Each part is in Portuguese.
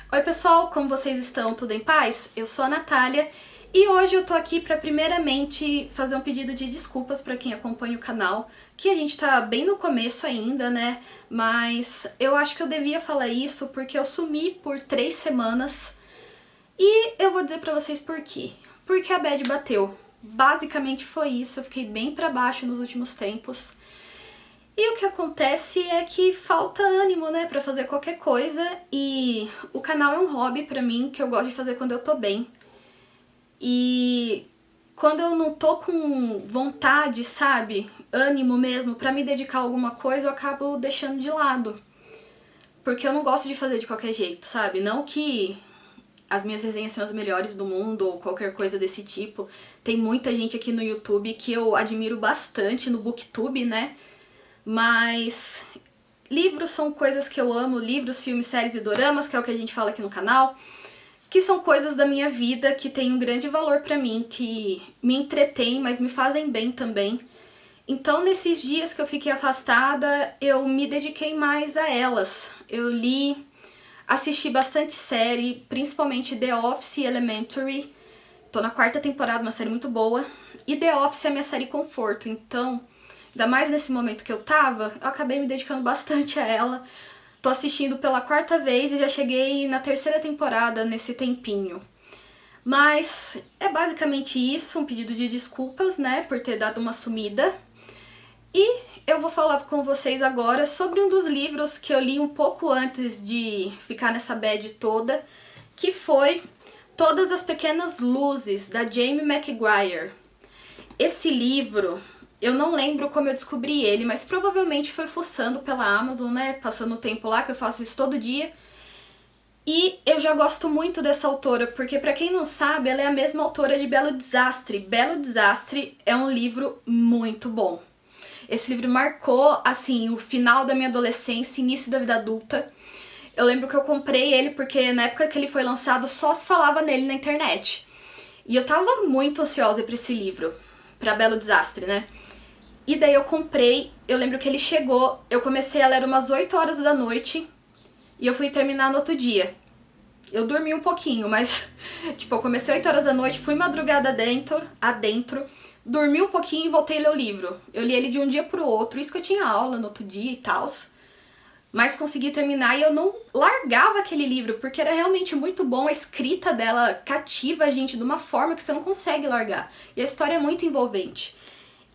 Oi pessoal, como vocês estão? Tudo em paz? Eu sou a Natália e hoje eu tô aqui pra primeiramente fazer um pedido de desculpas pra quem acompanha o canal, que a gente tá bem no começo ainda, né? Mas eu acho que eu devia falar isso porque eu sumi por 3 semanas e eu vou dizer pra vocês por quê. Porque a bad bateu. Basicamente foi isso, eu fiquei bem pra baixo nos últimos tempos. E o que acontece é que falta ânimo, né, pra fazer qualquer coisa, e o canal é um hobby pra mim que eu gosto de fazer quando eu tô bem. E quando eu não tô com vontade, sabe, ânimo mesmo pra me dedicar a alguma coisa, eu acabo deixando de lado. Porque eu não gosto de fazer de qualquer jeito, sabe? Não que as minhas resenhas são as melhores do mundo ou qualquer coisa desse tipo. Tem muita gente aqui no YouTube que eu admiro bastante, no BookTube, né? Mas livros são coisas que eu amo, livros, filmes, séries e doramas, que é o que a gente fala aqui no canal, que são coisas da minha vida que têm um grande valor pra mim, que me entretêm, mas me fazem bem também. Então, nesses dias que eu fiquei afastada, eu me dediquei mais a elas. Eu li, assisti bastante série, principalmente The Office e Elementary. Tô na 4ª temporada, uma série muito boa. E The Office é a minha série conforto, então, ainda mais nesse momento que eu tava, eu acabei me dedicando bastante a ela. Tô assistindo pela 4ª vez e já cheguei na 3ª temporada nesse tempinho. Mas é basicamente isso, um pedido de desculpas, né, por ter dado uma sumida. E eu vou falar com vocês agora sobre um dos livros que eu li um pouco antes de ficar nessa bad toda, que foi Todas as Pequenas Luzes, da Jamie McGuire. Esse livro, eu não lembro como eu descobri ele, mas provavelmente foi fuçando pela Amazon, né, passando o tempo lá, que eu faço isso todo dia. E eu já gosto muito dessa autora, porque pra quem não sabe, ela é a mesma autora de Belo Desastre. Belo Desastre é um livro muito bom. Esse livro marcou, assim, o final da minha adolescência, início da vida adulta. Eu lembro que eu comprei ele porque na época que ele foi lançado só se falava nele na internet. E eu tava muito ansiosa pra esse livro, pra Belo Desastre, né? E daí eu comprei, eu lembro que ele chegou, eu comecei a ler umas 8 horas da noite e eu fui terminar no outro dia. Eu dormi um pouquinho, mas tipo, eu comecei 8 horas da noite, fui madrugada adentro, dormi um pouquinho e voltei a ler o livro. Eu li ele de um dia pro outro, isso que eu tinha aula no outro dia e tal. Mas consegui terminar e eu não largava aquele livro, porque era realmente muito bom, a escrita dela cativa a gente de uma forma que você não consegue largar. E a história é muito envolvente.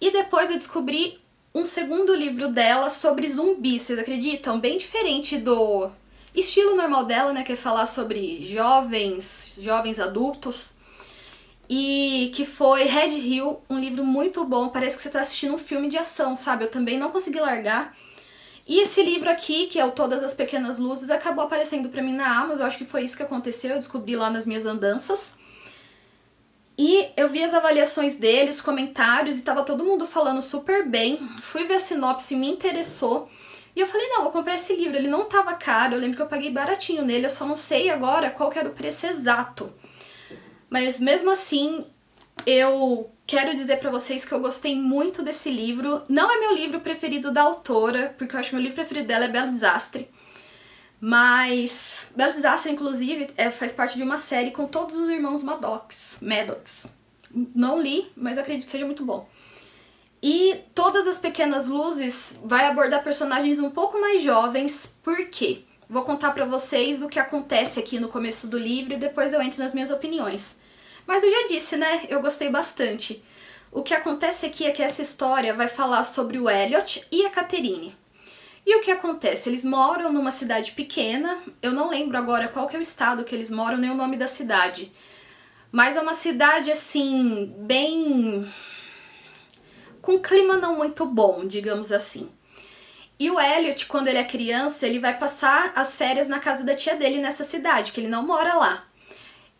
E depois eu descobri um segundo livro dela sobre zumbis, vocês acreditam? Bem diferente do estilo normal dela, né, que é falar sobre jovens adultos. E que foi Red Hill, um livro muito bom, parece que você tá assistindo um filme de ação, sabe? Eu também não consegui largar. E esse livro aqui, que é o Todas as Pequenas Luzes, acabou aparecendo pra mim na Amazon, eu acho que foi isso que aconteceu, eu descobri lá nas minhas andanças. E eu vi as avaliações deles, comentários, e tava todo mundo falando super bem. Fui ver a sinopse, me interessou. E eu falei, não, vou comprar esse livro. Ele não tava caro, eu lembro que eu paguei baratinho nele, eu só não sei agora qual que era o preço exato. Mas mesmo assim, eu quero dizer pra vocês que eu gostei muito desse livro. Não é meu livro preferido da autora, porque eu acho que meu livro preferido dela é Belo Desastre. Mas Belo Desastre, inclusive, faz parte de uma série com todos os irmãos Maddox. Não li, mas acredito que seja muito bom. E Todas as Pequenas Luzes vai abordar personagens um pouco mais jovens, por quê? Vou contar pra vocês o que acontece aqui no começo do livro e depois eu entro nas minhas opiniões. Mas eu já disse, né? Eu gostei bastante. O que acontece aqui é que essa história vai falar sobre o Elliot e a Catherine. E o que acontece? Eles moram numa cidade pequena, eu não lembro agora qual que é o estado que eles moram, nem o nome da cidade. Mas é uma cidade, assim, bem... com um clima não muito bom, digamos assim. E o Elliot, quando ele é criança, ele vai passar as férias na casa da tia dele nessa cidade, que ele não mora lá.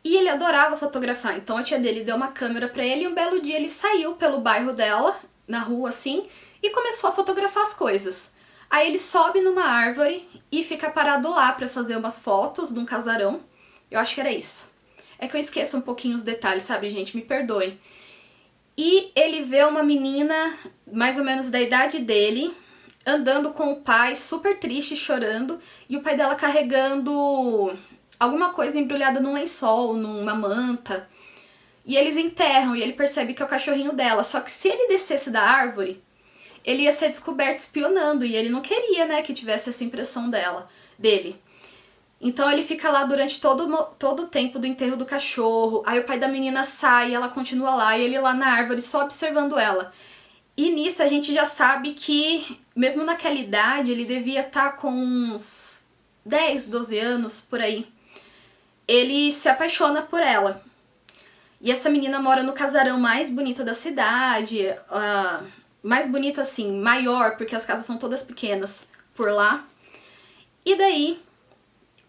E ele adorava fotografar, então a tia dele deu uma câmera pra ele e um belo dia ele saiu pelo bairro dela, na rua assim, e começou a fotografar as coisas. Aí ele sobe numa árvore e fica parado lá pra fazer umas fotos de um casarão. Eu acho que era isso. É que eu esqueço um pouquinho os detalhes, sabe, gente? Me perdoem. E ele vê uma menina, mais ou menos da idade dele, andando com o pai, super triste, chorando, e o pai dela carregando alguma coisa embrulhada num lençol, numa manta. E eles enterram e ele percebe que é o cachorrinho dela. Só que se ele descesse da árvore, ele ia ser descoberto espionando. E ele não queria, né, que tivesse essa impressão dele. Então ele fica lá durante todo o tempo do enterro do cachorro. Aí o pai da menina sai, ela continua lá e ele lá na árvore só observando ela. E nisso a gente já sabe que, mesmo naquela idade, ele devia estar com uns 10, 12 anos, por aí. Ele se apaixona por ela. E essa menina mora no casarão mais bonito da cidade. Mais bonito assim, maior, porque as casas são todas pequenas por lá. E daí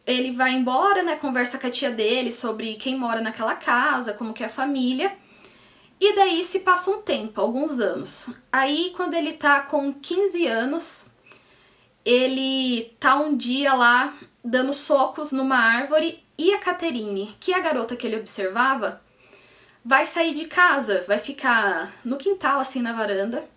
ele vai embora, né, conversa com a tia dele sobre quem mora naquela casa, como que é a família. E daí se passa um tempo, alguns anos. Aí quando ele tá com 15 anos, ele tá um dia lá dando socos numa árvore e a Catherine, que é a garota que ele observava, vai sair de casa, vai ficar no quintal assim na varanda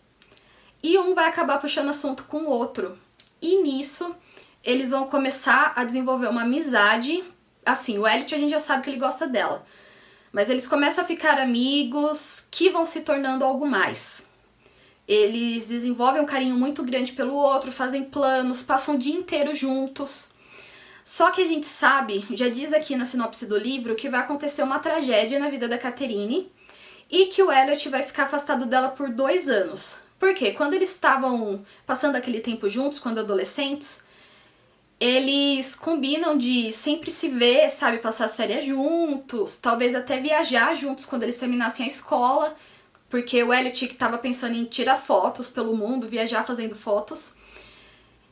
e um vai acabar puxando assunto com o outro. E nisso eles vão começar a desenvolver uma amizade. Assim, o Elliot a gente já sabe que ele gosta dela. Mas eles começam a ficar amigos que vão se tornando algo mais. Eles desenvolvem um carinho muito grande pelo outro, fazem planos, passam o dia inteiro juntos. Só que a gente sabe, já diz aqui na sinopse do livro, que vai acontecer uma tragédia na vida da Catherine e que o Elliot vai ficar afastado dela por 2 anos. Por quê? Quando eles estavam passando aquele tempo juntos, quando adolescentes, eles combinam de sempre se ver, sabe, passar as férias juntos, talvez até viajar juntos quando eles terminassem a escola, porque o Elliot que estava pensando em tirar fotos pelo mundo, viajar fazendo fotos,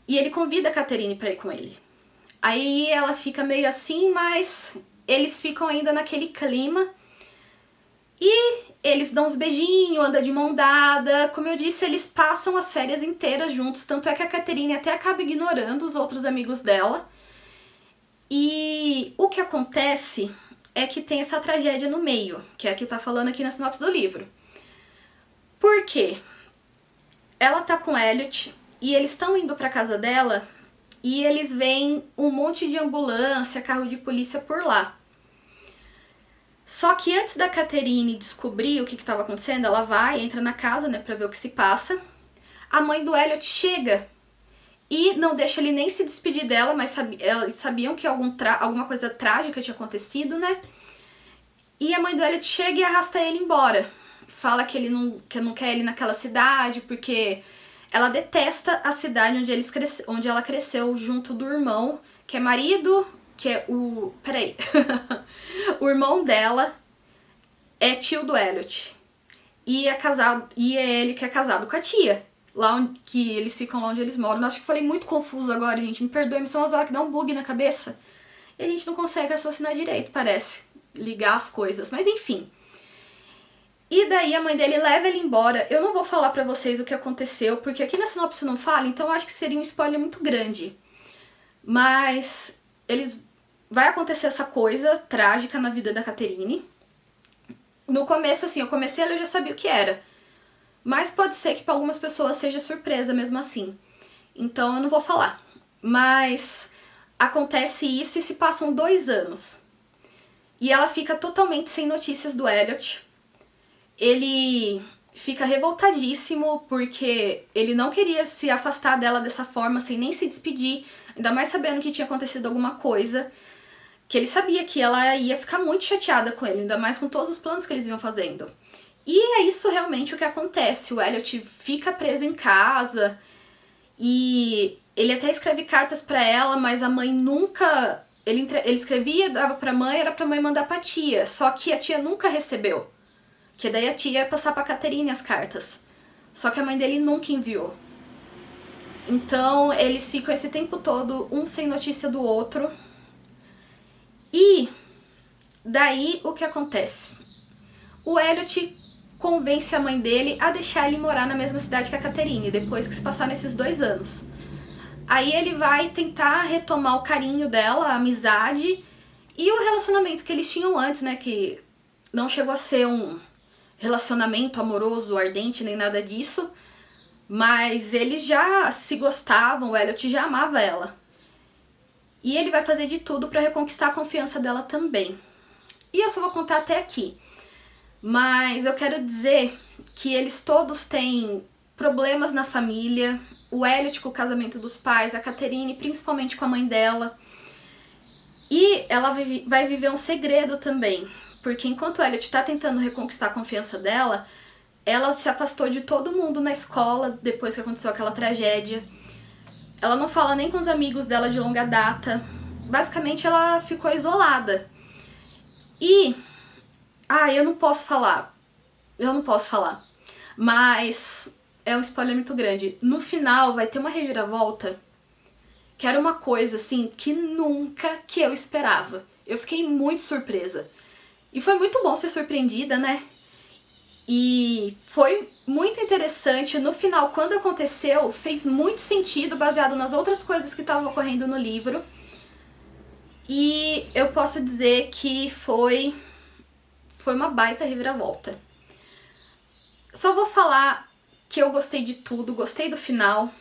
e ele convida a Catherine para ir com ele. Aí ela fica meio assim, mas eles ficam ainda naquele clima. E eles dão uns beijinhos, andam de mão dada. Como eu disse, eles passam as férias inteiras juntos. Tanto é que a Catherine até acaba ignorando os outros amigos dela. E o que acontece é que tem essa tragédia no meio, que é a que tá falando aqui na sinopse do livro. Por quê? Ela tá com o Elliot e eles estão indo pra casa dela e eles veem um monte de ambulância, carro de polícia por lá. Só que antes da Catherine descobrir o que estava acontecendo, ela vai, entra na casa, né, pra ver o que se passa. A mãe do Elliot chega e não deixa ele nem se despedir dela, mas eles sabiam que alguma coisa trágica tinha acontecido, né? E a mãe do Elliot chega e arrasta ele embora. Fala que que não quer ele naquela cidade, porque ela detesta a cidade onde ela cresceu junto do irmão, que é marido, que é o... Peraí. O irmão dela é tio do Elliot. E é ele que é casado com a tia. Que eles ficam lá onde eles moram. Eu acho que falei muito confuso agora, gente. Me perdoe, mas são umas horas que dá um bug na cabeça. E a gente não consegue raciocinar direito, parece. Ligar as coisas. Mas enfim. E daí a mãe dele leva ele embora. Eu não vou falar pra vocês o que aconteceu, porque aqui na sinopse não fala, então eu acho que seria um spoiler muito grande. Mas vai acontecer essa coisa trágica na vida da Catherine. No começo, assim, eu comecei a ler e já sabia o que era. Mas pode ser que para algumas pessoas seja surpresa mesmo assim. Então eu não vou falar. Mas acontece isso e se passam 2 anos. E ela fica totalmente sem notícias do Elliot. Ele fica revoltadíssimo porque ele não queria se afastar dela dessa forma, sem nem se despedir. Ainda mais sabendo que tinha acontecido alguma coisa. Que ele sabia que ela ia ficar muito chateada com ele, ainda mais com todos os planos que eles iam fazendo. E é isso realmente o que acontece. O Elliot fica preso em casa e ele até escreve cartas pra ela, mas a mãe nunca... Ele escrevia, dava pra mãe, era pra mãe mandar pra tia, só que a tia nunca recebeu. Que daí a tia ia passar pra Catherine as cartas. Só que a mãe dele nunca enviou. Então eles ficam esse tempo todo, um sem notícia do outro. E daí o que acontece? O Elliot convence a mãe dele a deixar ele morar na mesma cidade que a Catherine, depois que se passaram esses 2 anos. Aí ele vai tentar retomar o carinho dela, a amizade e o relacionamento que eles tinham antes, né? Que não chegou a ser um relacionamento amoroso, ardente, nem nada disso. Mas eles já se gostavam, o Elliot já amava ela. E ele vai fazer de tudo pra reconquistar a confiança dela também. E eu só vou contar até aqui. Mas eu quero dizer que eles todos têm problemas na família. O Elliot com o casamento dos pais, a Catherine principalmente com a mãe dela. E ela vai viver um segredo também. Porque enquanto o Elliot tá tentando reconquistar a confiança dela, ela se afastou de todo mundo na escola depois que aconteceu aquela tragédia. Ela não fala nem com os amigos dela de longa data. Basicamente ela ficou isolada. E... eu não posso falar. Mas é um spoiler muito grande. No final vai ter uma reviravolta que era uma coisa assim que nunca que eu esperava. Eu fiquei muito surpresa. E foi muito bom ser surpreendida, né? E foi muito interessante. No final, quando aconteceu, fez muito sentido baseado nas outras coisas que estavam ocorrendo no livro. E eu posso dizer que foi uma baita reviravolta. Só vou falar que eu gostei de tudo, gostei do final.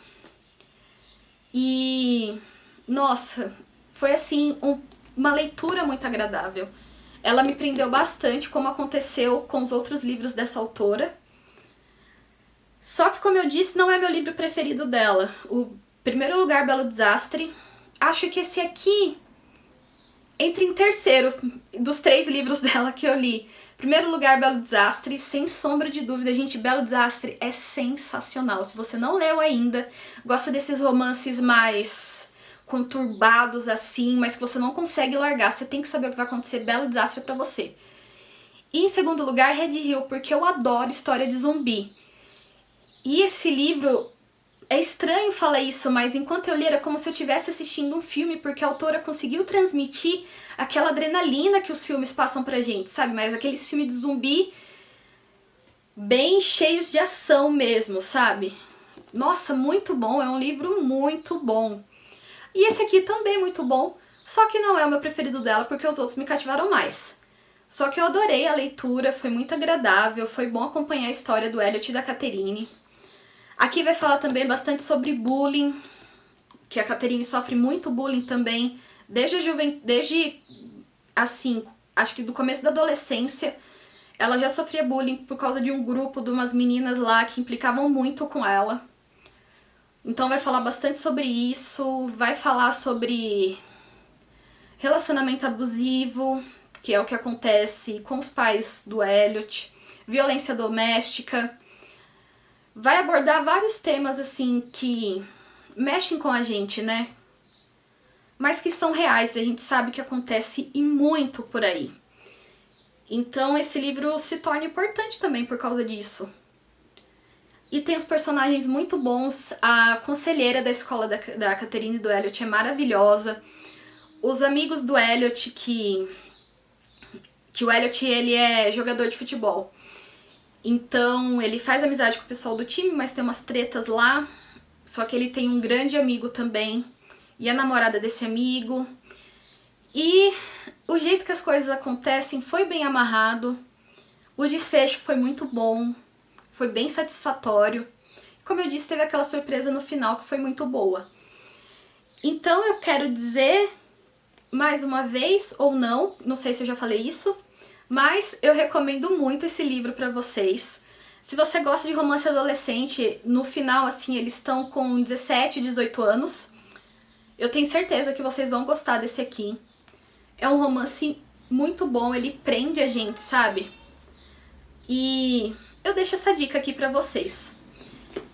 E, nossa, foi assim, uma leitura muito agradável. Ela me prendeu bastante, como aconteceu com os outros livros dessa autora. Só que, como eu disse, não é meu livro preferido dela. O primeiro lugar, Belo Desastre. Acho que esse aqui entra em terceiro dos 3 livros dela que eu li. Primeiro lugar, Belo Desastre, sem sombra de dúvida. Gente, Belo Desastre é sensacional. Se você não leu ainda, gosta desses romances mais conturbados assim, mas que você não consegue largar, você tem que saber o que vai acontecer, Belo Desastre é pra você. E em segundo lugar, Red Hill, porque eu adoro história de zumbi. E esse livro, é estranho falar isso, mas enquanto eu li era como se eu estivesse assistindo um filme, porque a autora conseguiu transmitir aquela adrenalina que os filmes passam pra gente, sabe? Mas aqueles filmes de zumbi bem cheios de ação mesmo, sabe? Nossa, muito bom, é um livro muito bom. E esse aqui também é muito bom, só que não é o meu preferido dela, porque os outros me cativaram mais. Só que eu adorei a leitura, foi muito agradável, foi bom acompanhar a história do Elliot e da Catherine. Aqui vai falar também bastante sobre bullying, que a Catherine sofre muito bullying também, desde assim, acho que do começo da adolescência, ela já sofria bullying por causa de um grupo de umas meninas lá que implicavam muito com ela. Então vai falar bastante sobre isso, vai falar sobre relacionamento abusivo, que é o que acontece com os pais do Elliot, violência doméstica. Vai abordar vários temas assim que mexem com a gente, né? Mas que são reais, a gente sabe que acontece e muito por aí. Então esse livro se torna importante também por causa disso. E tem os personagens muito bons, a conselheira da escola da Catherine e do Elliot é maravilhosa. Os amigos do Elliot, que o Elliot ele é jogador de futebol. Então ele faz amizade com o pessoal do time, mas tem umas tretas lá. Só que ele tem um grande amigo também, e a namorada desse amigo. E o jeito que as coisas acontecem foi bem amarrado. O desfecho foi muito bom. Foi bem satisfatório. Como eu disse, teve aquela surpresa no final que foi muito boa. Então eu quero dizer, mais uma vez, ou não sei se eu já falei isso, mas eu recomendo muito esse livro pra vocês. Se você gosta de romance adolescente, no final, assim, eles estão com 17, 18 anos. Eu tenho certeza que vocês vão gostar desse aqui. É um romance muito bom, ele prende a gente, sabe? E eu deixo essa dica aqui pra vocês.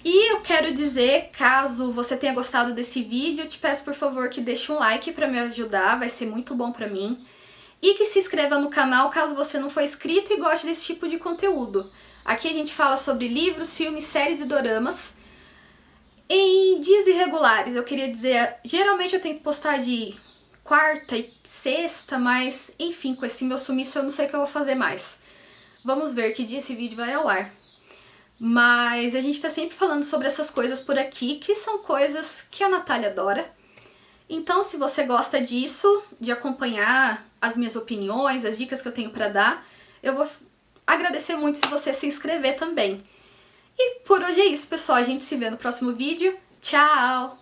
E eu quero dizer, caso você tenha gostado desse vídeo, eu te peço por favor que deixe um like pra me ajudar, vai ser muito bom pra mim. E que se inscreva no canal caso você não for inscrito e goste desse tipo de conteúdo. Aqui a gente fala sobre livros, filmes, séries e doramas. Em dias irregulares, eu queria dizer, geralmente eu tento postar de quarta e sexta, mas enfim, com esse meu sumiço eu não sei o que eu vou fazer mais. Vamos ver que dia esse vídeo vai ao ar. Mas a gente tá sempre falando sobre essas coisas por aqui, que são coisas que a Natália adora. Então, se você gosta disso, de acompanhar as minhas opiniões, as dicas que eu tenho pra dar, eu vou agradecer muito se você se inscrever também. E por hoje é isso, pessoal. A gente se vê no próximo vídeo. Tchau!